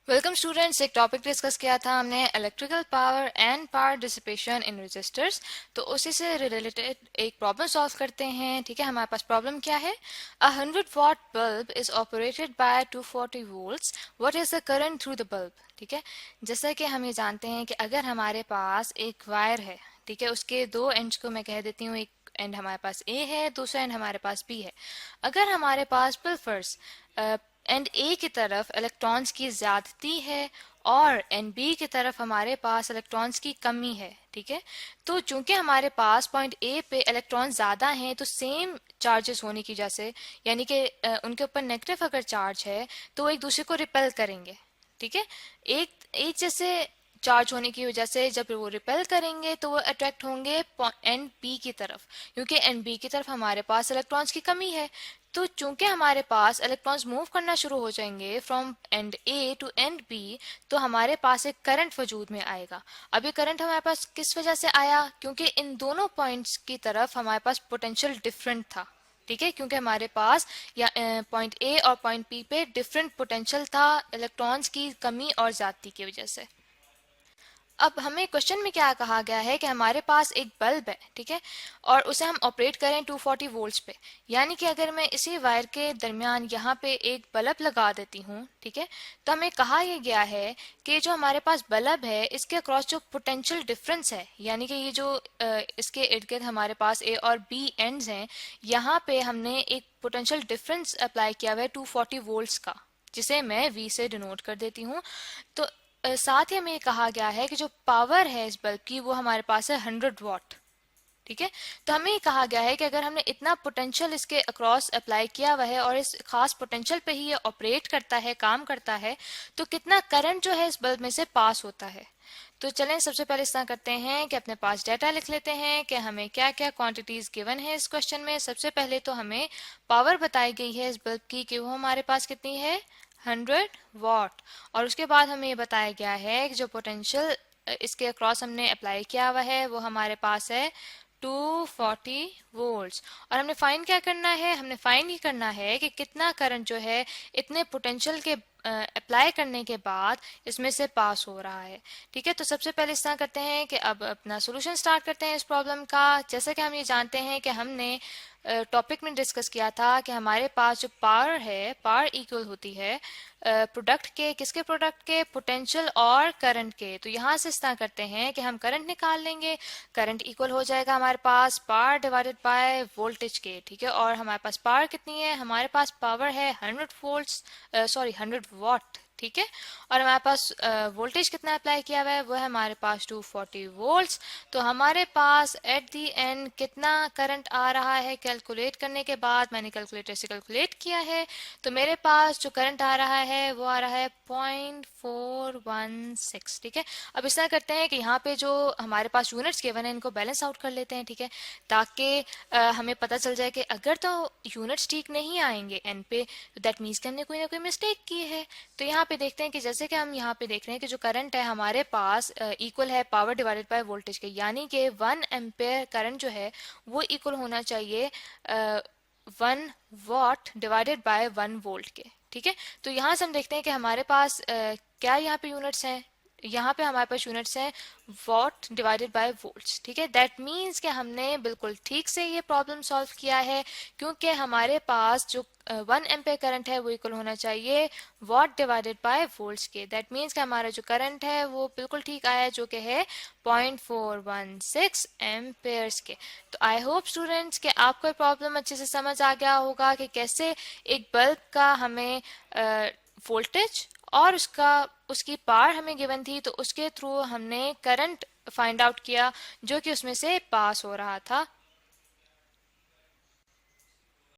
Welcome students. एक topic discuss किया था हमने electrical power and power dissipation in resistors. तो उसी से रिलेटेड एक प्रॉब्लम सॉल्व करते हैं। ठीक है, हमारे पास प्रॉब्लम क्या है। अ 100 what bulb is operated by 240 volts. What is the current through the bulb. ठीक है, जैसा कि हम ये जानते हैं कि अगर हमारे पास एक वायर है, ठीक है, उसके दो एंड्स को मैं कह देती हूँ, एक एंड हमारे पास ए है, दूसरा एंड हमारे पास बी है। अगर हमारे पास बिलफर्स एंड ए की तरफ इलेक्ट्रॉन्स की ज्यादती है और एंड बी की तरफ हमारे पास इलेक्ट्रॉन्स की कमी है, ठीक है, तो चूंकि हमारे पास पॉइंट ए पे इलेक्ट्रॉन ज्यादा हैं तो सेम चार्जेस होने की वजह से, यानी कि उनके ऊपर नेगेटिव अगर चार्ज है तो वो एक दूसरे को रिपेल करेंगे। ठीक है, एक एक जैसे चार्ज होने की वजह से जब वो रिपेल करेंगे तो वो अट्रैक्ट होंगे एंड बी की तरफ, क्योंकि एंड बी की तरफ हमारे पास इलेक्ट्रॉन्स की कमी है। तो चूंकि हमारे पास इलेक्ट्रॉन्स मूव करना शुरू हो जाएंगे from and A to and B, तो हमारे पास एक करंट वजूद में आएगा। अब ये करंट हमारे पास किस वजह से आया, क्योंकि इन दोनों पॉइंट्स की तरफ हमारे पास पोटेंशियल डिफरेंट था। ठीक है, क्योंकि हमारे पास या पॉइंट ए और पॉइंट बी पे डिफरेंट पोटेंशियल था इलेक्ट्रॉन्स की कमी और ज्यादती की वजह से। अब हमें क्वेश्चन में क्या कहा गया है कि हमारे पास एक बल्ब है, ठीक है, और उसे हम ऑपरेट करें 240 वोल्ट्स पे। यानी कि अगर मैं इसी वायर के दरमियान यहाँ पे एक बल्ब लगा देती हूँ, ठीक है, तो हमें कहा यह गया है कि जो हमारे पास बल्ब है इसके अक्रॉस जो पोटेंशियल डिफरेंस है, यानी कि ये जो इसके इर्द गिर्द हमारे पास ए और बी एंड्स हैं, यहाँ पे हमने एक पोटेंशियल डिफरेंस अप्लाई किया हुआ है 240 वोल्ट्स का, जिसे मैं वी से डिनोट कर देती हूँ। तो साथ ही हमें ये कहा गया है कि जो पावर है इस बल्ब की वो हमारे पास है 100 वॉट। ठीक है, तो हमें ये कहा गया है कि अगर हमने इतना पोटेंशियल इसके अक्रॉस अप्लाई किया हुआ है और इस खास पोटेंशियल पे ही ये ऑपरेट करता है, काम करता है, तो कितना करंट जो है इस बल्ब में से पास होता है। तो चलें सबसे पहले इस तरह करते हैं कि अपने पास डाटा लिख लेते हैं कि हमें क्या क्या क्वांटिटीज गिवन है इस क्वेश्चन में। सबसे पहले तो हमें पावर बताई गई है इस बल्ब की कि वो हमारे पास कितनी है, 100 वॉट। और उसके बाद हमें ये बताया गया है कि जो पोटेंशियल इसके अक्रॉस हमने अप्लाई किया हुआ है वो हमारे पास है 240 वोल्ट्स। और हमने फाइन क्या करना है, हमने फाइन ये करना है कि कितना करंट जो है इतने पोटेंशियल के अप्लाई करने के बाद इसमें से पास हो रहा है। ठीक है, तो सबसे पहले इस तरह करते हैं कि अब अपना सोल्यूशन स्टार्ट करते हैं इस प्रॉब्लम का। जैसा कि हम ये जानते हैं कि हमने टॉपिक में डिस्कस किया था कि हमारे पास जो पावर है, पावर इक्वल होती है प्रोडक्ट के, किसके प्रोडक्ट के, पोटेंशियल और करंट के। तो यहाँ से इस तरह करते हैं कि हम करंट निकाल लेंगे। करंट इक्वल हो जाएगा हमारे पास पावर डिवाइडेड बाय वोल्टेज के। ठीक है, और हमारे पास पावर कितनी है, हमारे पास पावर है 100 वॉट। ठीक है, और हमारे पास वोल्टेज कितना अप्लाई किया हुआ है, वो है हमारे पास 240 वोल्ट्स। तो हमारे पास एट दी एंड कितना करंट आ रहा है, कैलकुलेट करने के बाद मैंने कैलकुलेटर से कैलकुलेट किया है, तो मेरे पास जो करंट आ रहा है वो आ रहा है 0.416। ठीक है, अब इस तरह करते हैं कि यहाँ पे जो हमारे पास यूनिट्स गिवन है इनको बैलेंस आउट कर लेते हैं। ठीक है, ताकि हमें पता चल जाए कि अगर तो यूनिट्स ठीक नहीं आएंगे एन पे, तो दैट मीन्स कि हमने कोई ना कोई मिस्टेक की है। तो यहाँ पे देखते हैं कि जैसे कि हम यहाँ पे देख रहे हैं कि जो करंट है हमारे पास इक्वल है पावर डिवाइडेड बाय वोल्टेज के, यानी कि 1 एम्पेयर करंट जो है वो इक्वल होना चाहिए 1 वॉट डिवाइडेड बाय 1 वोल्ट के। ठीक है, तो यहाँ से हम देखते हैं कि हमारे पास क्या यहाँ पे यूनिट्स हैं, यहाँ पे हमारे पास यूनिट्स हैं वॉट डिवाइडेड बाय वोल्ट्स। ठीक है, दैट मीन्स कि हमने बिल्कुल ठीक से ये प्रॉब्लम सॉल्व किया है, क्योंकि हमारे पास जो 1 एम्पेयर करंट है वो इक्वल होना चाहिए वॉट डिवाइडेड बाय वोल्ट्स के। दैट मीन्स कि हमारा जो करंट है वो बिल्कुल ठीक आया है, जो कि है 0.416 एम्पेयर्स के। तो आई होप स्टूडेंट्स कि आपको प्रॉब्लम अच्छे से समझ आ गया होगा कि कैसे एक बल्ब का हमें वोल्टेज और उसकी पावर हमें गिवन थी, तो उसके थ्रू हमने करंट फाइंड आउट किया जो कि उसमें से पास हो रहा था।